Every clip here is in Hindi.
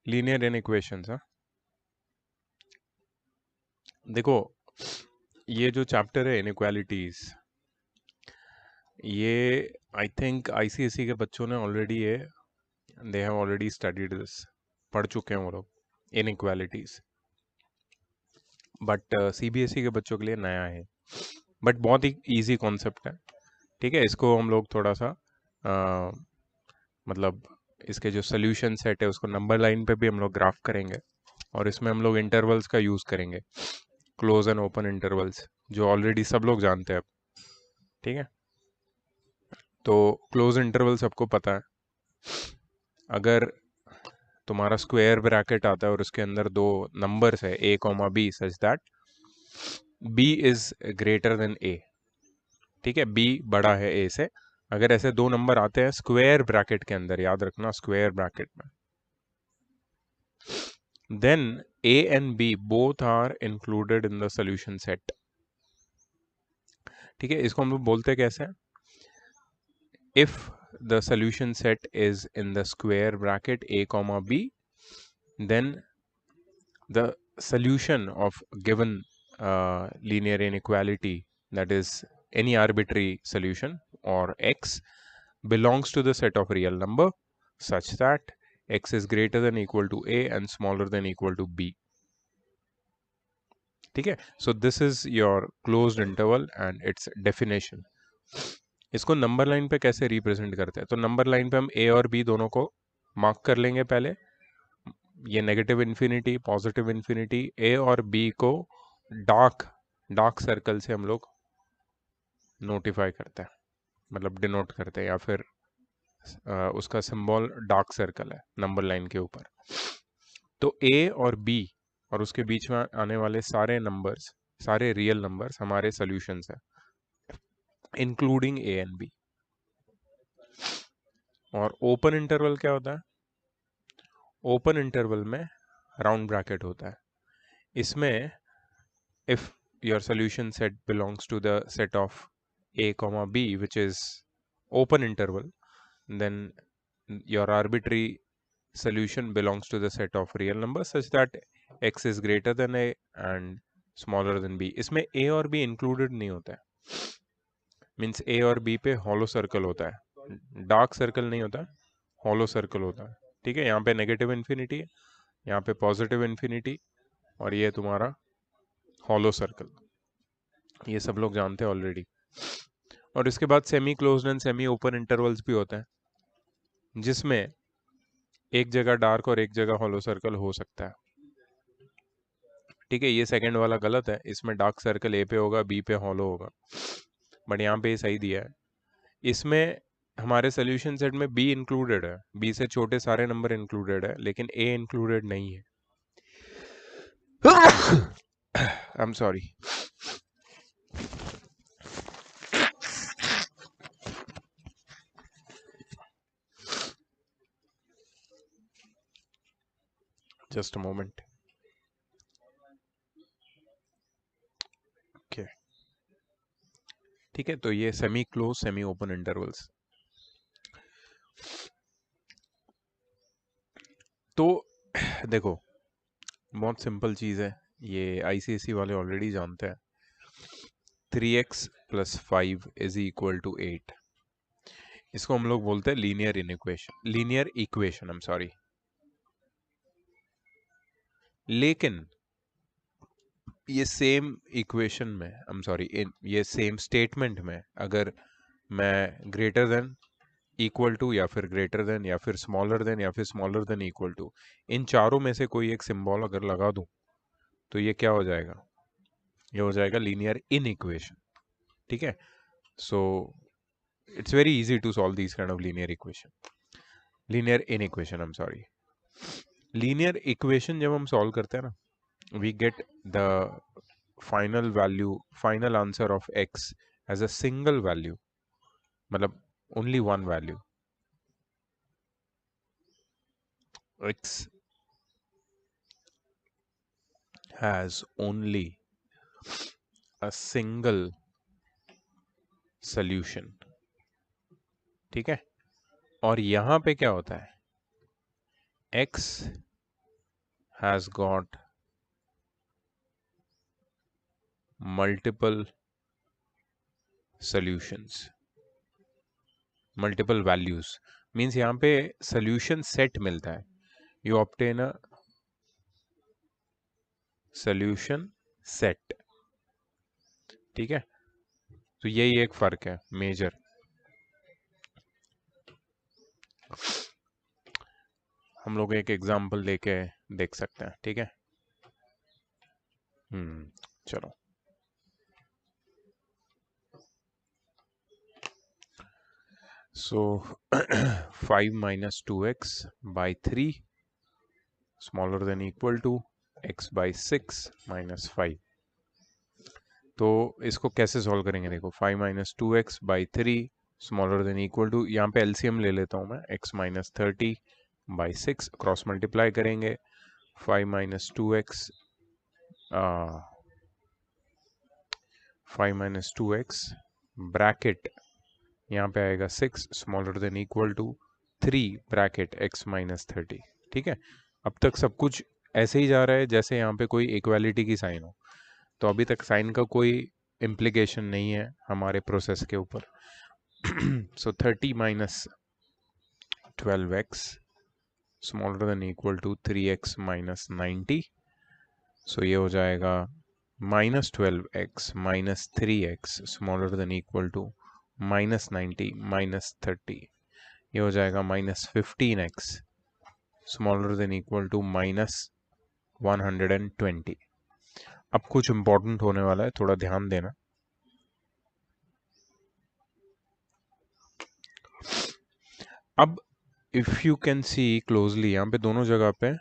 लीनियर इनइक्वेशंस। हाँ, देखो ये जो चैप्टर है इनइक्वालिटीज, ये आई थिंक आईसीएसई के बच्चों ने ऑलरेडी ये they have already studied this, पढ़ चुके हैं वो लोग इनइक्वालिटीज, बट सीबीएसई के बच्चों के लिए नया है। बट बहुत ही इजी कॉन्सेप्ट है, ठीक है। इसको हम लोग थोड़ा सा मतलब इसके जो सोल्यूशन सेट है उसको नंबर लाइन पे भी हम लोग ग्राफ करेंगे, और इसमें हम लोग इंटरवल्स का यूज़ करेंगे, क्लोज एंड ओपन इंटरवल्स, जो ऑलरेडी सब लोग जानते हैं अब, ठीक है। तो क्लोज इंटरवल सबको पता है, अगर तुम्हारा स्क्वायर ब्रैकेट आता है और उसके अंदर दो नंबर्स है a comma b such that b is greater then a, ठीक है, b बड़ा है a से, अगर ऐसे दो नंबर आते हैं स्क्वायर ब्रैकेट के अंदर, याद रखना स्क्वायर ब्रैकेट में, then a and b both are included in the solution set, ठीक है। इसको हम लोग बोलते कैसे हैं, if the solution set is in the square bracket a comma b, then the solution of given linear inequality, that is any arbitrary solution or x, belongs to the set of real number such that x is greater than equal to a and smaller than equal to b, ठीक है। So this is your closed interval and it's definition. इसको नंबर लाइन पे कैसे रिप्रेजेंट करते हैं, तो नंबर लाइन पे हम ए और बी दोनों को मार्क कर लेंगे पहले, ये नेगेटिव इन्फिनिटी पॉजिटिव इन्फिनिटी, ए और बी को डार्क डार्क सर्कल से हम लोग नोटिफाई करते हैं, मतलब डिनोट करते हैं, या फिर उसका सिंबल डार्क सर्कल है नंबर लाइन के ऊपर। तो ए और बी और उसके बीच में आने वाले सारे नंबर्स, सारे रियल नंबर्स हमारे सॉल्यूशंस हैं, इंक्लूडिंग ए एंड बी। और ओपन इंटरवल क्या होता है, ओपन इंटरवल में राउंड ब्रैकेट होता है, इसमें if your solution set belongs to the set of a comma b which is open interval, then your arbitrary solution belongs to the set of real numbers such that x is greater than a and smaller than b। इसमें a और b included नहीं होता है, मीन्स a और b पे हॉलो सर्कल होता है, डार्क सर्कल नहीं होता, हॉलो सर्कल होता है, ठीक है। यहाँ पे नेगेटिव इन्फिनिटी है, यहाँ पे पॉजिटिव इन्फिनिटी, और ये तुम्हारा हॉलो सर्कल, ये सब लोग जानते हैं ऑलरेडी। और इसके बाद semi closed end semi open intervals भी होते हैं, जिसमें एक जगह डार्क और एक जगह हॉलो सर्कल हो सकता है, ठीक है। ये सेकंड वाला गलत है, इसमें डार्क सर्कल ए पे होगा, बी पे हॉलो होगा, बट यहाँ पे ये सही दिया है। इसमें हमारे सोल्यूशन सेट में बी इंक्लूडेड है, बी से छोटे सारे नंबर इंक्लूडेड है, लेकिन ए इंक्लूडेड नहीं है। आई am sorry. Just a moment. Okay, ठीक है। तो ये semi close semi open intervals. तो देखो बहुत सिंपल चीज़ है, ये आईसीएसई वाले ऑलरेडी जानते हैं, 3x + 5 इज इक्वल टू 8, इसको हम लोग बोलते हैं linear inequation, linear equation, I am sorry. लेकिन ये सेम इक्वेशन में, आई एम सॉरी, ये सेम स्टेटमेंट में अगर मैं ग्रेटर देन इक्वल टू या फिर ग्रेटर देन या फिर स्मॉलर देन या फिर स्मॉलर देन इक्वल टू, इन चारों में से कोई एक सिंबल अगर लगा दूं तो ये क्या हो जाएगा, ये हो जाएगा लीनियर इनइक्वेशन, ठीक है। सो it's very easy to solve these kind of linear inequation, I'm sorry, linear equation जब हम solve करते हैं ना, we get the final answer of x as a single value, मतलब only one value, x has only a single solution, ठीक है। और यहाँ पे क्या होता है, x has got multiple solutions, multiple values, means यहाँ पे solution set मिलता है. You obtain a solution set. ठीक है, तो यही एक फर्क है मेजर. हम लोग एक एग्जाम्पल लेके देख सकते हैं. ठीक है, चलो. So 5 minus 2x by 3 smaller than equal to x by 6 minus 5. तो इसको कैसे सॉल्व करेंगे? देखो 5 minus 2x by 3 smaller than equal to, यहाँ पे एलसीएम ले लेता हूँ मैं, x minus 30 by 6 cross multiply करेंगे. 5 minus 2x 5 minus 2x bracket यहाँ पे आएगा 6 smaller than equal to 3 bracket x minus 30. ठीक है, अब तक सब कुछ ऐसे ही जा रहा है जैसे यहाँ पे कोई इक्वालिटी की साइन हो. तो अभी तक साइन का कोई इम्प्लीकेशन नहीं है हमारे प्रोसेस के ऊपर. So 30 minus 12x smaller than equal to 3x minus 90. So ये हो जाएगा minus 12x minus 3x smaller than equal to minus 90 minus 30. ये हो जाएगा minus 15x smaller than equal to minus 120. अब कुछ इंपॉर्टेंट होने वाला है, थोड़ा ध्यान देना. अब if you can see closely, यहाँ पे दोनों जगह पे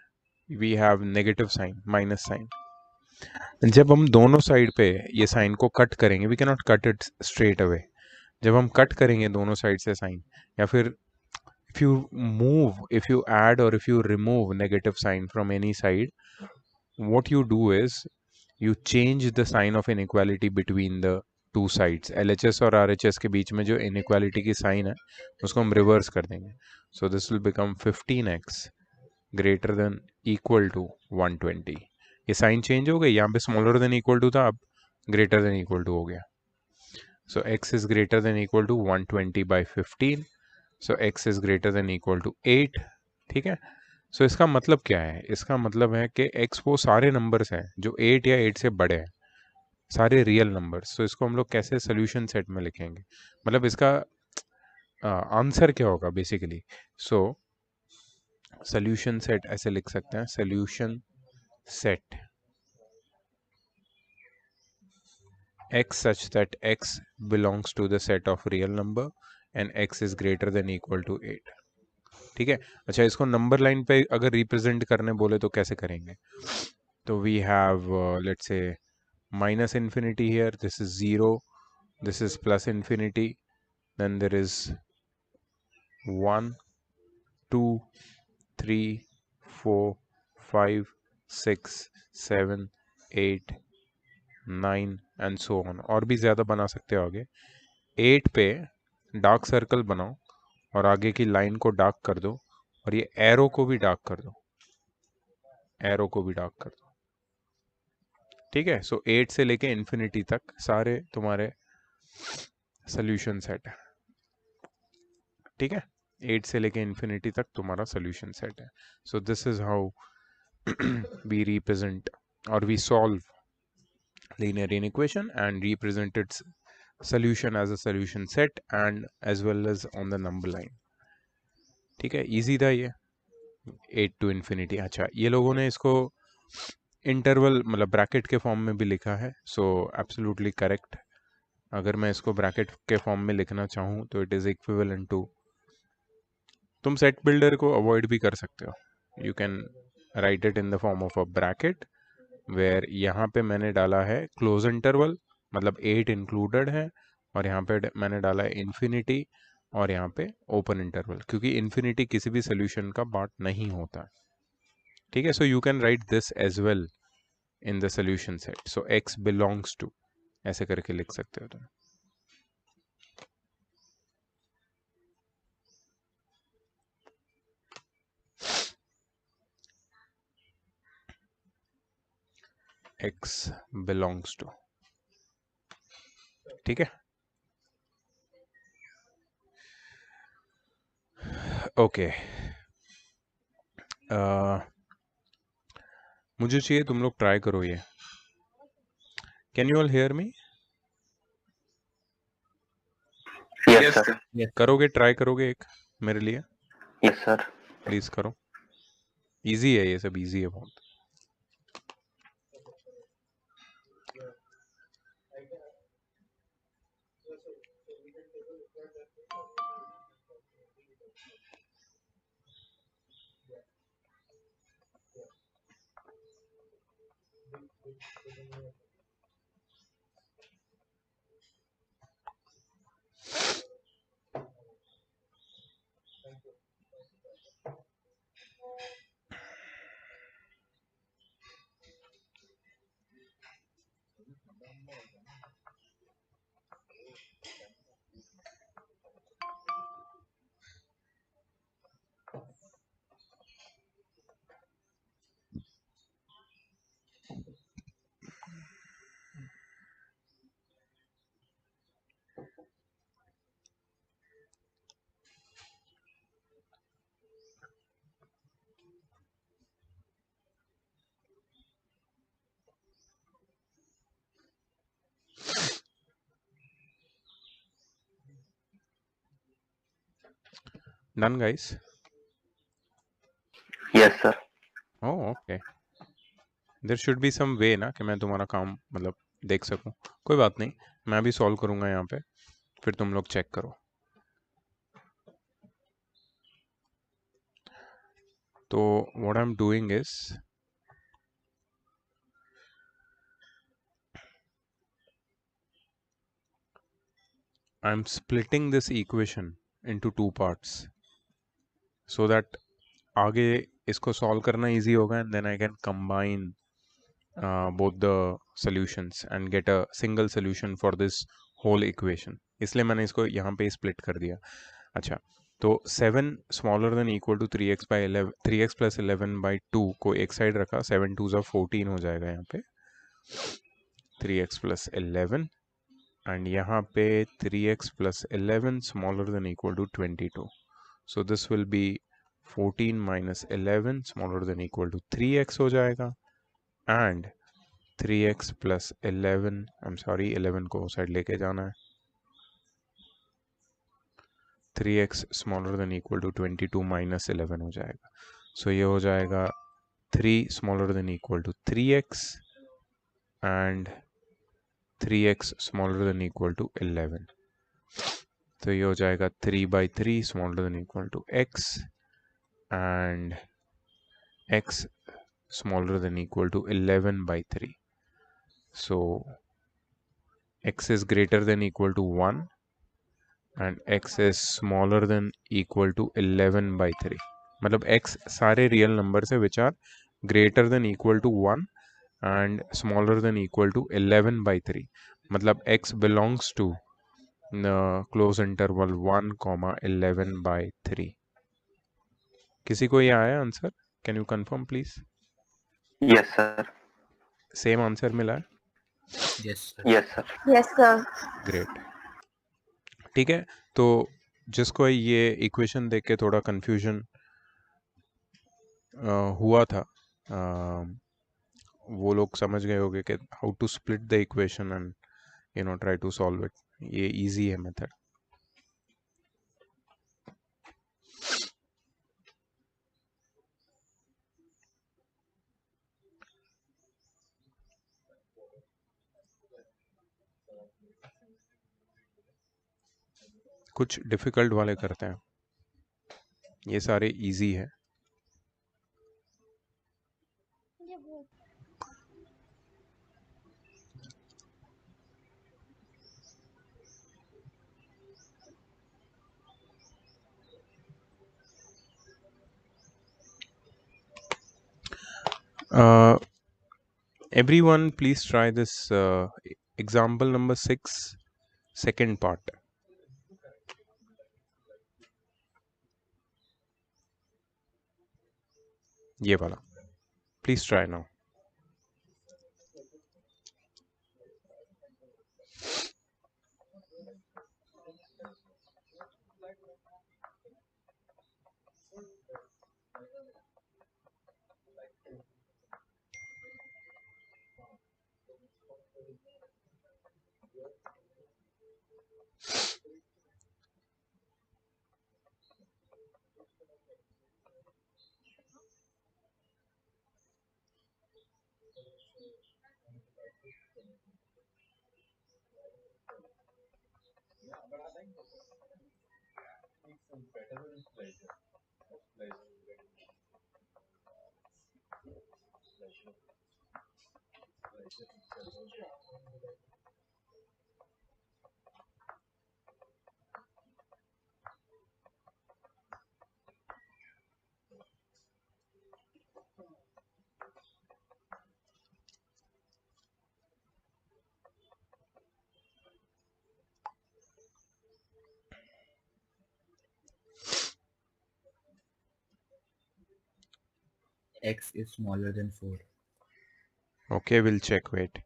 we have negative sign, minus sign. जब हम दोनों साइड पे ये साइन को कट करेंगे, we can not cut it straight away. जब हम कट करेंगे दोनों साइड से साइन, या फिर if you move, if you add or if you remove negative sign from any side, what you do is you change the sign of inequality between the two sides. LHS और RHS के बीच में जो inequality की साइन है उसको हम रिवर्स कर देंगे. So this will become 15x greater than equal to 120. ये साइन चेंज हो गई, यहाँ पे स्मॉलर देन इक्वल टू था, अब ग्रेटर देन इक्वल टू हो गया. So x is greater than equal to 120 by 15. So x is greater than equal to 8. ठीक है, so इसका मतलब क्या है? इसका मतलब है कि x वो सारे नंबर्स हैं जो 8 या 8 से बड़े हैं, सारे रियल नंबर्स. तो इसको हम लोग कैसे सोल्यूशन सेट में लिखेंगे, मतलब इसका आंसर क्या होगा बेसिकली? सो सोल्यूशन सेट ऐसे लिख सकते हैं, solution set x such that x belongs to the set of real number and x is greater than equal to 8. ठीक है, अच्छा इसको नंबर लाइन पे अगर रिप्रेजेंट करने बोले तो कैसे करेंगे? तो we have let's say minus infinity here, this is 0, this is plus infinity, then there is 1 2 3 4 5 6 7 8 9 and so on. और भी ज़्यादा बना सकते हो आगे. 8 पे डार्क सर्कल बनाओ और आगे की लाइन को डार्क कर दो, और ये एरो को भी डार्क कर दो, एरो को भी डार्क कर दो. ठीक है, सो 8 से लेके इन्फिनिटी तक सारे तुम्हारे सोल्यूशन सेट है. ठीक है, 8 से लेके इन्फिनिटी तक तुम्हारा सोल्यूशन सेट है. So this is how we represent और we solve linear inequation and represent its solution as a solution set and as well as on the number line. ठीक है, इजी था ये 8 to infinity. अच्छा, ये लोगों ने इसको इंटरवल मतलब ब्रैकेट के फॉर्म में भी लिखा है, सो एब्सोल्युटली करेक्ट. अगर मैं इसको ब्रैकेट के फॉर्म में लिखना चाहूँ तो इट इज़ इक्विवेलेंट टू, तुम सेट बिल्डर को अवॉइड भी कर सकते हो. You can write it in the form of a bracket where यहाँ पे मैंने डाला है क्लोज इंटरवल, मतलब 8 इंक्लूडेड है, और यहाँ पे मैंने डाला है इन्फिनिटी, और यहाँ पे ओपन इंटरवल, क्योंकि इन्फिनिटी किसी भी सोल्यूशन का पार्ट नहीं होता. ठीक है, so you can write this as well in the solution set. So x belongs to, ऐसे करके लिख सकते हो तुम. x belongs to, ठीक है। ओके, मुझे चाहिए तुम लोग ट्राई करो ये। Can you all hear me? Yes sir. करोगे, ट्राई करोगे एक मेरे लिए? Yes sir. प्लीज करो, इजी है ये सब, इजी है बहुत। Done guys? Yes sir. Oh okay, there should be some way ना कि मैं तुम्हारा काम मतलब देख सकूं। कोई बात नहीं, मैं भी सॉल्व करूंगा यहाँ पे, फिर तुम लोग चेक करो। तो what I am doing is, I am splitting this equation into two parts so that आगे इसको सॉल्व करना इजी होगा and then I can combine both the solutions and get a single solution for this whole equation। इसलिए मैंने इसको यहाँ पे स्प्लिट कर दिया। अच्छा, तो 7 smaller than equal to 3x by 11, 3x plus 11/2 को एक साइड रखा, 7 2 ज़ा 14 हो जाएगा यहाँ पे 3x प्लस 11, एंड यहाँ पे 3x plus 11 smaller than equal to 22। So this will be 14 minus 11 smaller than equal to 3x हो जाएगा, and 3x plus 11, I am sorry 11 को साइड लेके जाना है, 3x smaller than equal to 22 minus 11 हो जाएगा। सो ये हो जाएगा 3 smaller than equal to 3x and 3x smaller than equal to 11। तो ये हो जाएगा 3/3 smaller than equal to x and x smaller than equal to 11/3। So x is greater than equal to 1 and x is smaller than equal to 11/3। मतलब x सारे रियल नंबर है which are greater than equal to 1 and smaller than equal to 11/3। मतलब x belongs to close interval 1, 11/3। किसी को ये आया answer? Can you confirm please? Yes sir. Same answer मिला है? Yes sir. Yes sir. Yes sir. Great, ठीक है। तो जिसको ये इक्वेशन देख के थोड़ा कंफ्यूजन हुआ था, वो लोग समझ गए होंगे कि how to split the equation and try to solve it. ये इजी है मेथड। कुछ डिफिकल्ट वाले करते हैं, ये सारे इजी है। Everyone please try this example number 6 second part। ये वाला please try now. X is smaller than 4. Okay, we'll check. Wait.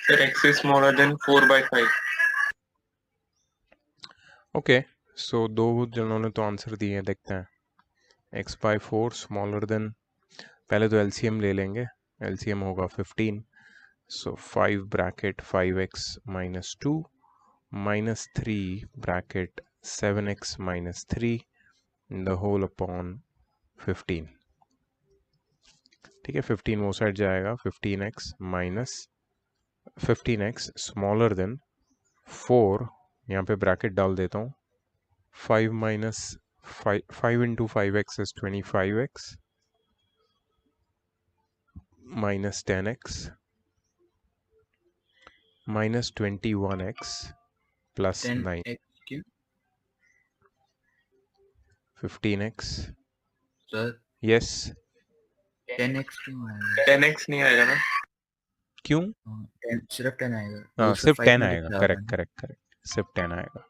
Sir, X is smaller than 4/5. Okay, सो दो जिन्होंने तो आंसर दिए हैं, देखते हैं। x/4 स्मॉलर देन, पहले तो एलसीएम ले लेंगे। एलसीएम होगा 15, so 5 bracket 5x minus 2 minus 3 bracket 7x minus 3 the whole upon 15। ठीक है, 15 वो साइड जाएगा, 15x minus 15x smaller then 4, यहाँ पे ब्रैकेट डाल देता हूँ। 5 minus 5 into 5x is 25x minus 10x minus 21x plus 9 10x क्यों 15x। सर? yes 10x क्यों आएगा? 10x नहीं आएगा ना? क्यों? 10 सिर्फ 10 आएगा। हाँ, उसमें सिर्फ 5 10 में आएगा। लिखा करेक्ट होगा ना। करेक्ट करेक्ट, सिर्फ 10 आएगा।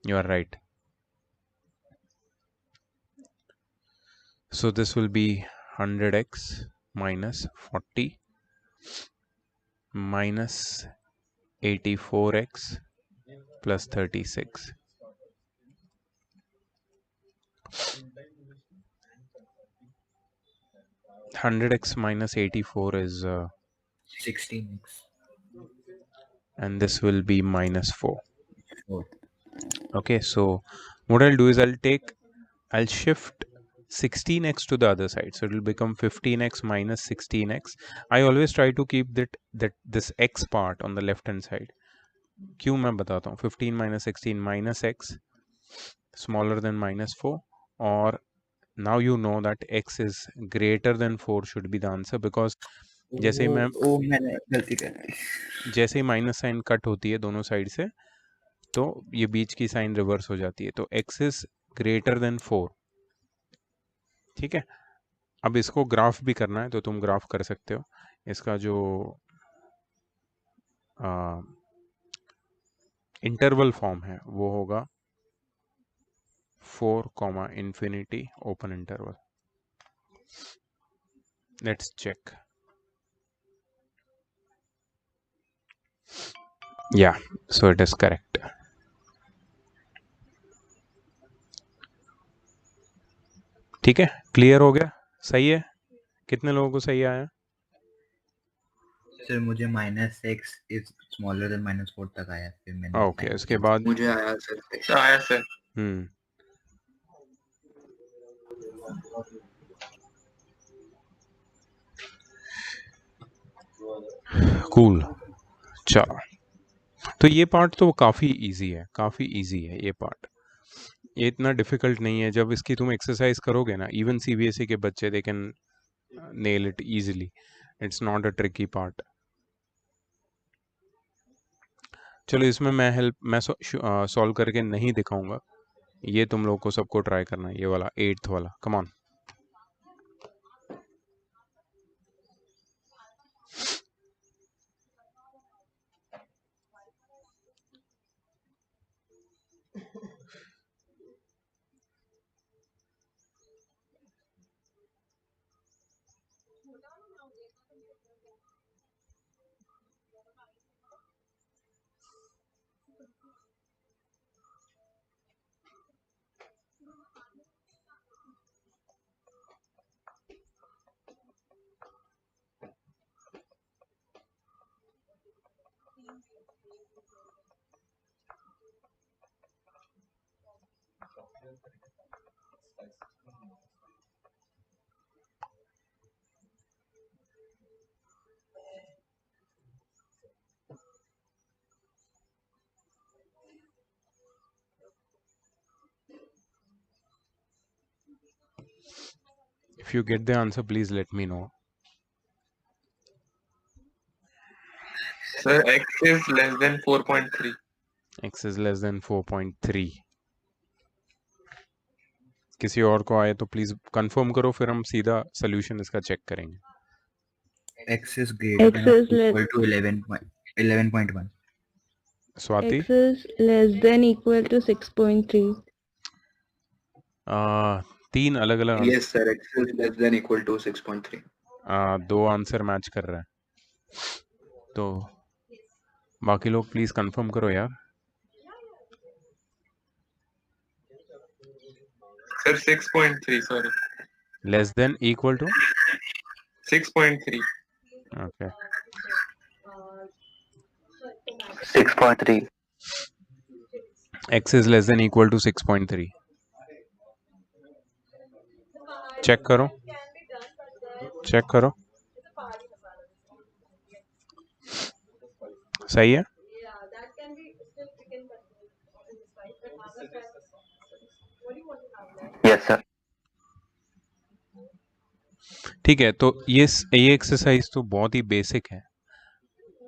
You are right. so this will be 100x minus 40 minus 84x plus 36। 100x minus 84 is 16x and this will be minus 4. 4. Okay, so what I'll do is I'll shift 16x to the other side, so it will become 15x minus 16x. I always try to keep that this x part on the left hand side. क्यों मैं बताता हूँ। 15 minus 16 minus x smaller than minus 4, or now you know that x is greater than 4 should be the answer, because जैसे ही मैंने गलती कर दी। जैसे ही माइनस साइन कट होती है दोनों साइड से, तो ये बीच की साइन रिवर्स हो जाती है, तो x इज ग्रेटर देन 4। ठीक है, अब इसको ग्राफ भी करना है तो तुम ग्राफ कर सकते हो। इसका जो इंटरवल फॉर्म है वो होगा 4, infinity open interval. Let's check. Yeah, so it is correct. ठीक है, क्लियर हो गया? सही है? कितने लोगों को सही आया? सर मुझे -x इज स्मॉलर देन -4 तक आया, फिर मैंने ओके, उसके बाद मुझे आया सर। आया सर। कूल। चलो, तो ये पार्ट तो काफ़ी इजी है, काफ़ी इजी है ये पार्ट, ये इतना डिफिकल्ट नहीं है। जब इसकी तुम एक्सरसाइज करोगे ना, इवन सीबीएसई के बच्चे they can nail it easily. It's not a tricky part. चलो, इसमें मैं सॉल्व करके नहीं दिखाऊंगा, ये तुम लोग को सबको ट्राई करना है, ये वाला 8th वाला। Come on. If you get the answer, please let me know. Sir, x is less than 4.3. X is less than 4.3. किसी और को आए तो प्लीज कंफर्म करो, फिर हम सीधा सोल्यूशन इसका चेक करेंगे. X is greater X than or is less. equal to 11.1. Swati, X is less than equal to 6.3. 3 अलग अलग Yes, sir. X is less than equal to 6.3. 2 answer match कर रहा है. तो बाकी लोग प्लीज कंफर्म करो यार. Sir, 6.3. Sorry, less than equal to 6.3. Okay. 6.3. X is less than equal to 6.3. Check करो, चेक करो. सही है. Yes, sir. ठीक है, तो ये एक्सरसाइज तो बहुत ही बेसिक है.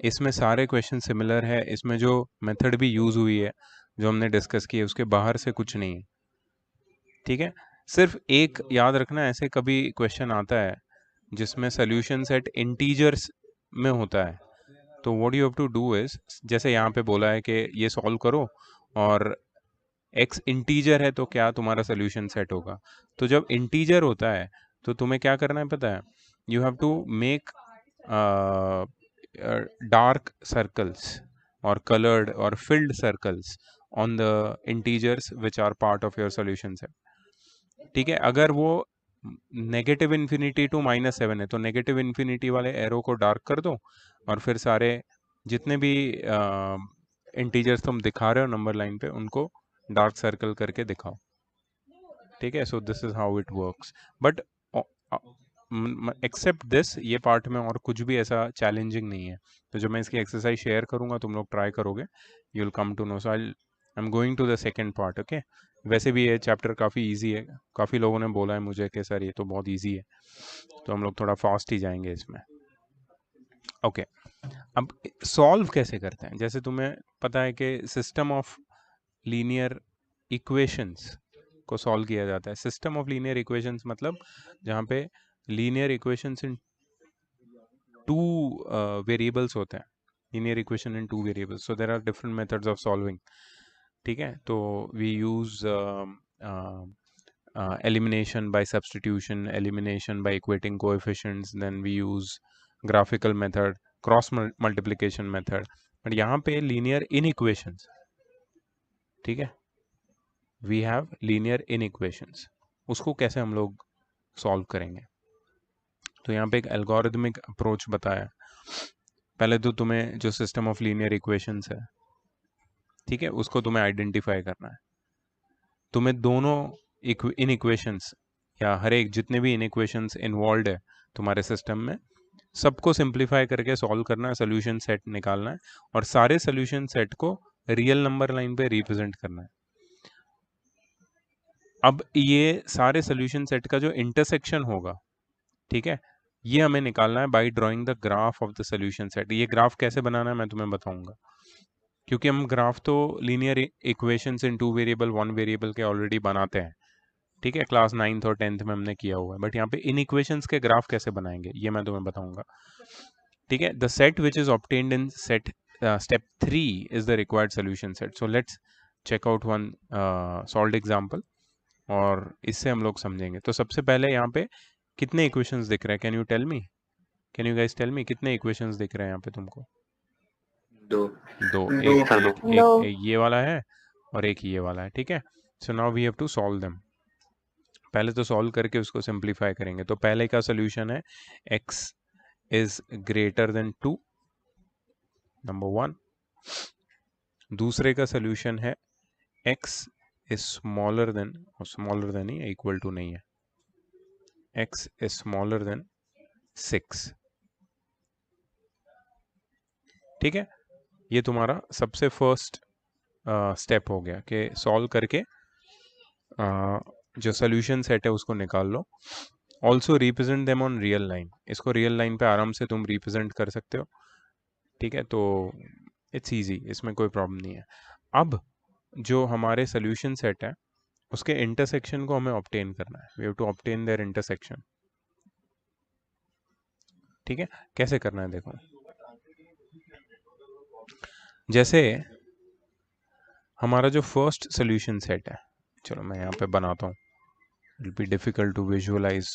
इसमें सारे क्वेश्चन सिमिलर है. इसमें जो मेथड भी यूज हुई है, जो हमने डिस्कस की है, उसके बाहर से कुछ नहीं है. ठीक है, सिर्फ एक याद रखना, ऐसे कभी क्वेश्चन आता है जिसमें सोल्यूशन सेट इंटीजर्स में होता है, तो what you have to do is, जैसे यहाँ पे बोला है कि ये सॉल्व करो और x इंटीजर है, तो क्या तुम्हारा सोल्यूशन सेट होगा. तो जब इंटीजर होता है तो तुम्हें क्या करना है पता है, you have to make dark circles और कलर्ड और filled circles on the integers which are part of your solution set. ठीक है, अगर वो नेगेटिव इन्फिनिटी टू -7 है तो नेगेटिव इन्फिनिटी वाले एरो को डार्क कर दो, और फिर सारे जितने भी इंटीजर्स तुम दिखा रहे हो नंबर लाइन पे, उनको डार्क सर्कल करके दिखाओ. ठीक है, so this is how it works. But except this, ये पार्ट में और कुछ भी ऐसा चैलेंजिंग नहीं है. तो जब मैं इसकी एक्सरसाइज शेयर करूंगा, तुम लोग ट्राई करोगे, you will come to know. So I am going to the second part. Okay, वैसे भी ये चैप्टर काफ़ी इजी है. काफ़ी लोगों ने बोला है मुझे कि सर ये तो बहुत इजी है, तो हम लोग थोड़ा फास्ट ही जाएंगे इसमें. ओके, अब सॉल्व कैसे करते हैं. जैसे तुम्हें पता है कि सिस्टम ऑफ लीनियर इक्वेशंस को सॉल्व किया जाता है. सिस्टम ऑफ लीनियर इक्वेशंस मतलब जहाँ पे लीनियर इक्वेशंस इन 2 वेरिएबल्स होते हैं. Linear equation in 2 variables, so there are different methods of solving. ठीक है, तो we use elimination by substitution, elimination by equating coefficients, then we use graphical method, cross multiplication method. But यहाँ पे linear inequations, ठीक है, we have linear inequations, उसको कैसे हम लोग सॉल्व करेंगे. तो यहाँ पे एक एल्गोरिथमिक अप्रोच बताया. पहले तो तुम्हें जो सिस्टम ऑफ लीनियर इक्वेशंस है, ठीक है, उसको तुम्हें आइडेंटिफाई करना है. तुम्हें दोनों इन इक्वेशंस या हर एक जितने भी इन इक्वेशंस इन्वॉल्व है तुम्हारे सिस्टम में, सबको सिंप्लीफाई करके सॉल्व करना है, सोल्यूशन सेट निकालना है, और सारे सोल्यूशन सेट को रियल नंबर लाइन पे रिप्रेजेंट करना है. अब ये सारे सोल्यूशन सेट का जो इंटरसेक्शन होगा, ठीक है, ये हमें निकालना है by drawing the graph of the solution set. ये ग्राफ कैसे बनाना है मैं तुम्हें बताऊंगा, क्योंकि हम ग्राफ तो लीनियर इक्वेशंस इन 2 वेरिएबल 1 वेरिएबल के ऑलरेडी बनाते हैं. ठीक है, क्लास 9th और 10th में हमने किया हुआ है. बट यहाँ पे इन इक्वेशंस के ग्राफ कैसे बनाएंगे ये मैं तुम्हें बताऊंगा. ठीक है, the set which is obtained in set step 3 is the required solution set. So let's check out one solved example, और इससे हम लोग समझेंगे. तो सबसे पहले यहाँ पे कितने इक्वेशंस दिख रहे हैं, can you tell me, can you guys tell me कितने इक्वेशंस दिख रहे हैं यहाँ पे तुमको. 2. एक ये वाला है और एक ये वाला है. ठीक है, so now we have to solve them. पहले तो सॉल्व करके उसको सिंप्लीफाई करेंगे. तो पहले का सोल्यूशन है x is greater than 2, number 1. दूसरे का सोल्यूशन है x इज स्मॉलर देन, और स्मॉलर देन ही इक्वल टू नहीं है, x इज स्मॉलर देन 6। ठीक है, ये तुम्हारा सबसे फर्स्ट स्टेप हो गया कि सॉल्व करके जो सोल्यूशन सेट है उसको निकाल लो। Also represent them on real line, इसको रियल लाइन पे आराम से तुम रिप्रेजेंट कर सकते हो। ठीक है, तो इट्स इजी, इसमें कोई प्रॉब्लम नहीं है। अब जो हमारे सोल्यूशन सेट है उसके इंटरसेक्शन को हमें ऑब्टेन करना है, we have to obtain their intersection. ठीक है, कैसे करना है देखो, जैसे हमारा जो फर्स्ट सोल्यूशन सेट है, चलो मैं यहाँ पे बनाता हूँ, it will be difficult to visualise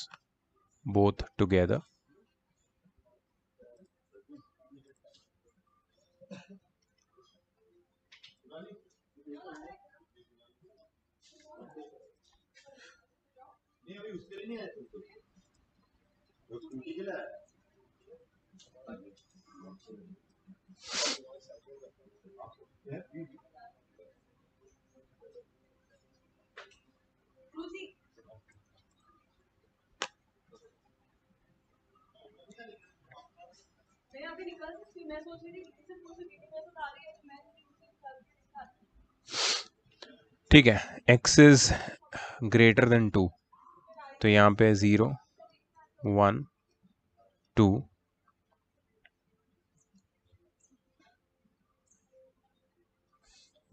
both together. ठीक है, x इज ग्रेटर देन 2, तो यहाँ पे 0 1 2,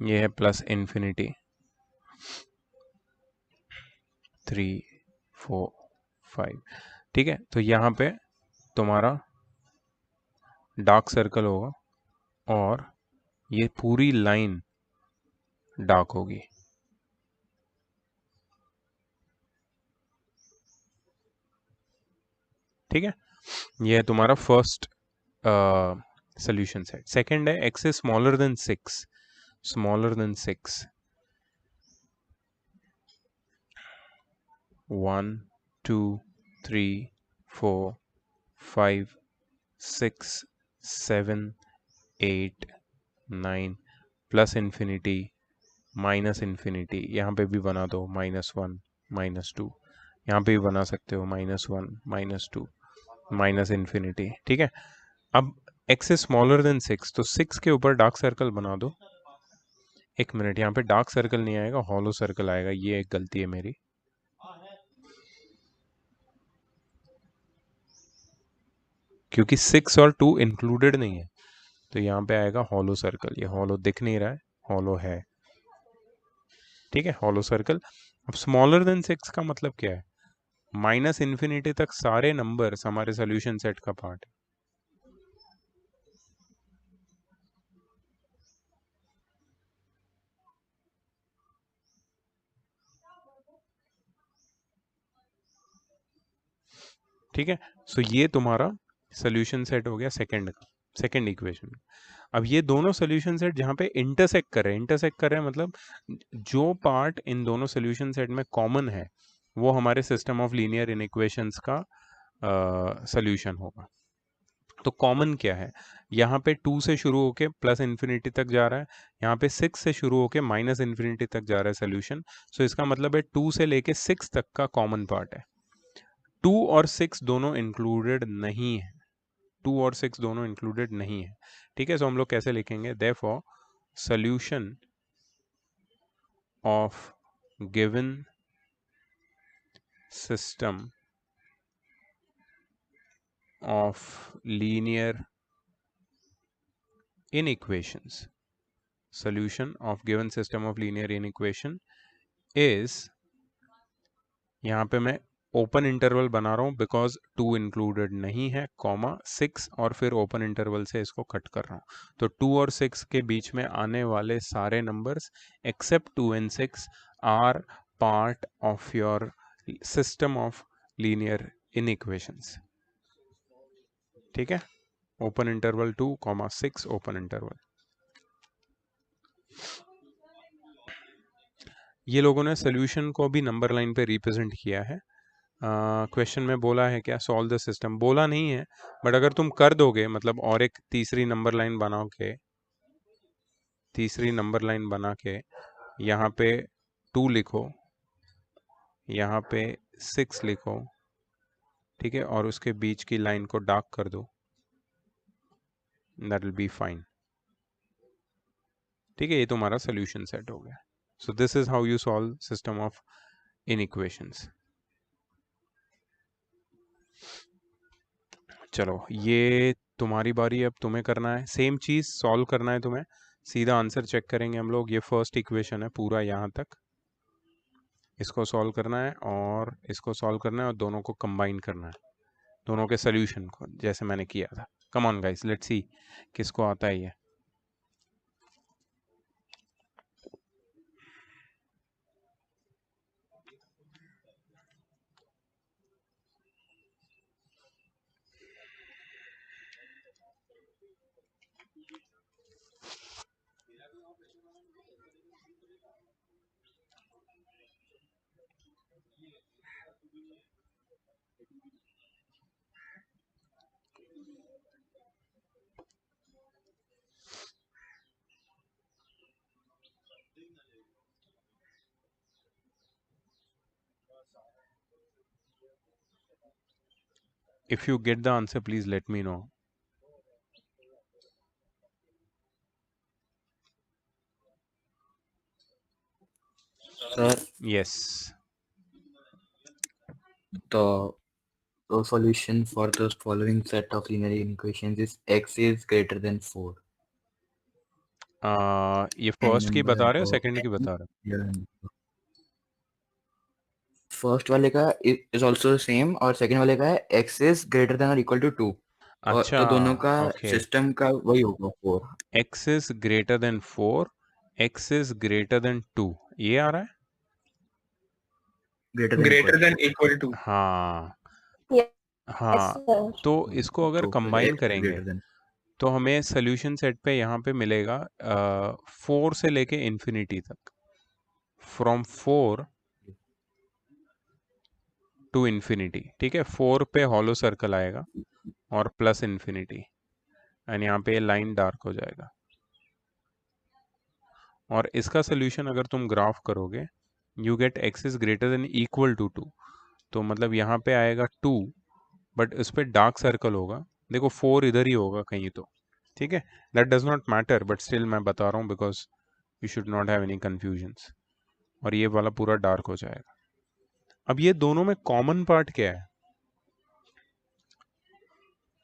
ये है प्लस इन्फिनिटी 3 4 5। ठीक है, तो यहाँ पे तुम्हारा डार्क सर्कल होगा और ये पूरी लाइन डार्क होगी। ठीक है, ये है तुम्हारा फर्स्ट सोल्यूशन सेट। सेकंड है x is smaller then 6, smaller then 6, 1 2 3 4 5 6 7 8 9 plus infinity minus infinity, यहाँ पे भी बना दो -1 -2, यहाँ पे भी बना सकते हो -1 -2 माइनस इन्फिनिटी। ठीक है, अब x इज स्मॉलर देन 6, तो 6 के ऊपर डार्क सर्कल बना दो। एक मिनट, यहाँ पे डार्क सर्कल नहीं आएगा, हॉलो सर्कल आएगा, ये एक गलती है मेरी। क्योंकि 6 और 2 इंक्लूडेड नहीं है, तो यहाँ पे आएगा हॉलो सर्कल। ये हॉलो दिख नहीं रहा है, हॉलो है। ठीक है, हॉलो सर्कल। अब स्मॉलर देन 6 का मतलब क्या है, माइनस इन्फिनिटी तक सारे नंबर्स हमारे सोल्यूशन सेट का पार्ट है। ठीक है, सो ये तुम्हारा सोल्यूशन सेट हो गया सेकंड का, सेकंड इक्वेशन। अब ये दोनों सोल्यूशन सेट जहाँ पे इंटरसेक्ट कर रहे हैं मतलब जो पार्ट इन दोनों सोल्यूशन सेट में कॉमन है वो हमारे सिस्टम ऑफ लीनियर इनइक्वेशंस का सोल्यूशन होगा। तो कॉमन क्या है, यहाँ पे 2 से शुरू होके प्लस इन्फिनिटी तक जा रहा है, यहाँ पे 6 से शुरू होके माइनस इन्फिनिटी तक जा रहा है सोल्यूशन। सो इसका मतलब है 2 से लेके 6 तक का कॉमन पार्ट है। 2 और 6 दोनों इंक्लूडेड नहीं है, 2 और 6 दोनों इंक्लूडेड नहीं है। ठीक है, सो हम लोग कैसे लिखेंगे, therefore solution of given system of linear inequations, solution of given system of linear inequation is, यहाँ पे मैं ओपन इंटरवल बना रहा हूँ बिकॉज 2 इंक्लूडेड नहीं है, कॉमा 6 और फिर ओपन इंटरवल से इसको कट कर रहा हूँ। तो 2 और 6 के बीच में आने वाले सारे numbers except 2 and 6 are part of your system of linear inequations. ठीक है, ओपन इंटरवल 2, 6 ओपन इंटरवल। ये लोगों ने सोल्यूशन को भी नंबर लाइन पे रिप्रेजेंट किया है। क्वेश्चन में बोला है क्या, सॉल्व द सिस्टम, बोला नहीं है, बट अगर तुम कर दोगे मतलब और एक तीसरी नंबर लाइन बना के, तीसरी नंबर लाइन बना के यहाँ पे 2 लिखो, यहाँ पे 6 लिखो, ठीक है, और उसके बीच की लाइन को डार्क कर दो, दैट विल बी फाइन। ठीक है, ये तुम्हारा सोल्यूशन सेट हो गया। So this is how you solve system of inequations. चलो ये तुम्हारी बारी, अब तुम्हें करना है सेम चीज सॉल्व करना है तुम्हें। सीधा आंसर चेक करेंगे हम लोग। ये फर्स्ट इक्वेशन है पूरा यहाँ तक, इसको सॉल्व करना है और इसको सॉल्व करना है और दोनों को कंबाइन करना है, दोनों के सोल्यूशन को, जैसे मैंने किया था। Come on guys, let's see किसको आता है ये। If you get the answer, please let me know. Sir, Yes. the solution for the following set of linear equations is x is greater than 4. ये फर्स्ट की बता रहे हो, तो सेकंड की बता रहे हो? फर्स्ट वाले का इज ऑल्सो सेम और सेकंड वाले का है x इज ग्रेटर देन और इक्वल टू 2। और अच्छा, तो दोनों का ओके। सिस्टम का वही होगा 4। x is greater than 4, x is greater than 2, ये आ रहा है। Greater than equal to. हाँ Yes, हाँ, sir. तो इसको अगर तो फिर कंबाइन x करेंगे ग्रेटर देन तो हमें सोल्यूशन सेट पे यहाँ पे मिलेगा 4 से लेके इन्फिनिटी तक, फ्रॉम 4 टू इन्फिनिटी। ठीक है, 4 पे हॉलो सर्कल आएगा और प्लस इन्फिनिटी, एंड यहाँ पे लाइन डार्क हो जाएगा। और इसका सोल्यूशन अगर तुम ग्राफ करोगे, you get x is greater than equal to 2, तो मतलब यहाँ पे आएगा 2, बट इस पर डार्क सर्कल होगा। देखो 4 इधर ही होगा कहीं तो, ठीक है, that does not matter, but still मैं बता रहा हूँ because you should not have any confusions. और ये वाला पूरा डार्क हो जाएगा। अब ये दोनों में कॉमन पार्ट क्या है?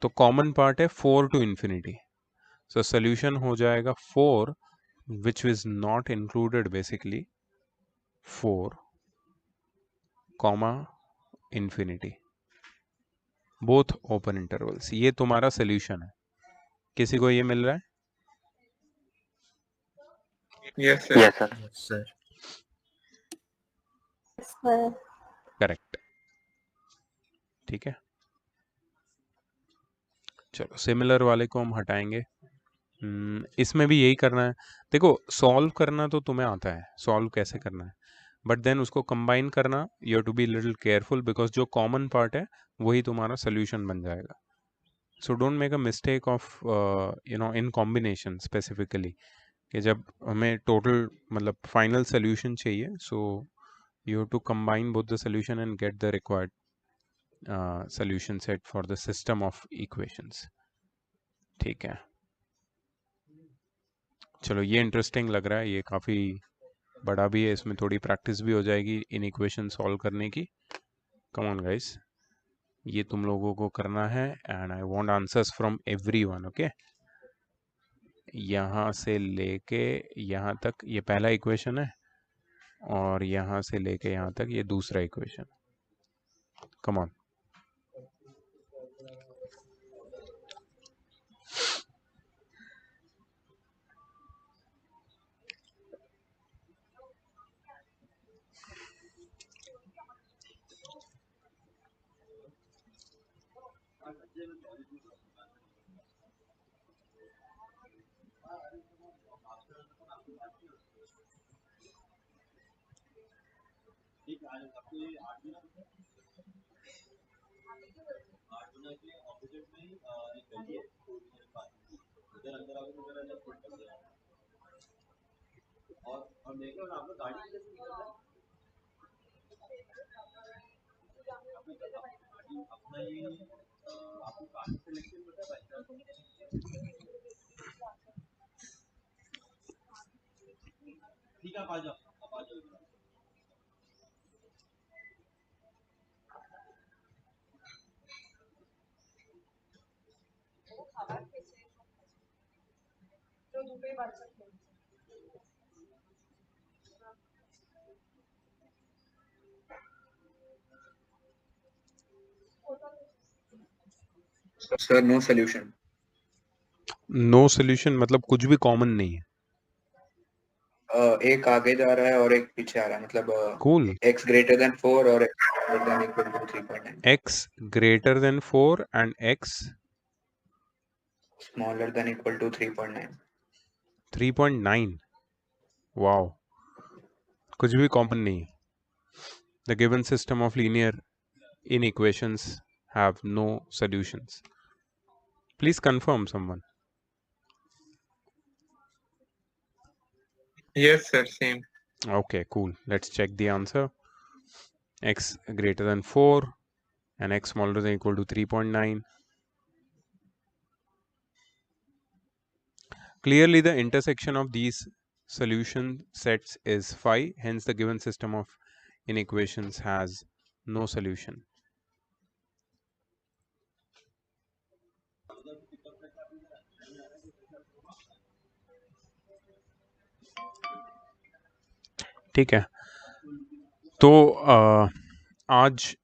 तो कॉमन पार्ट है 4 टू इन्फिनिटी। सो सोल्यूशन हो जाएगा 4 which is not included basically 4 comma infinity, both open intervals। ये तुम्हारा सोल्यूशन है। किसी को ये मिल रहा है? Yes, sir. Yes, sir. Yes sir. Sir. Correct, ठीक है। चलो सिमिलर वाले को हम हटाएंगे। इसमें भी यही करना है। देखो सॉल्व करना तो तुम्हें आता है, सॉल्व कैसे करना है, बट देन उसको कंबाइन करना you have to be little careful, because जो कॉमन पार्ट है वही तुम्हारा सोल्यूशन बन जाएगा। So don't make a mistake of you know in combination specifically, कि जब हमें टोटल मतलब फाइनल सोल्यूशन चाहिए, so you have to combine both the solution and get the required solution set for the system of equations. ठीक है, चलो ये इंटरेस्टिंग लग रहा है, ये काफ़ी बड़ा भी है, इसमें थोड़ी प्रैक्टिस भी हो जाएगी इन इक्वेशन सॉल्व करने की। कम ऑन गाइस, ये तुम लोगों को करना है and I want answers from everyone. Okay, यहाँ से लेके यहाँ तक ये पहला इक्वेशन है और यहाँ से लेके यहाँ तक ये दूसरा equation. Come on. Sir, no solution. No solution मतलब कुछ भी कॉमन नहीं है. एक आगे जा रहा है और एक पीछे आ रहा है, मतलब Cool. x greater than 4 और x greater than equal to 3.9. X greater than 4 and X Smaller than equal to 3.9. 3.9. Wow. कुछ भी कॉमन नहीं है. The given system of linear inequations have no solutions. Please confirm someone. Yes, sir. Same. Okay, cool. Let's check the answer. X greater than 4 and X smaller than equal to 3.9. Clearly, the intersection of these solution sets is phi. Hence, the given system of inequations has no solution. ठीक है. तो आज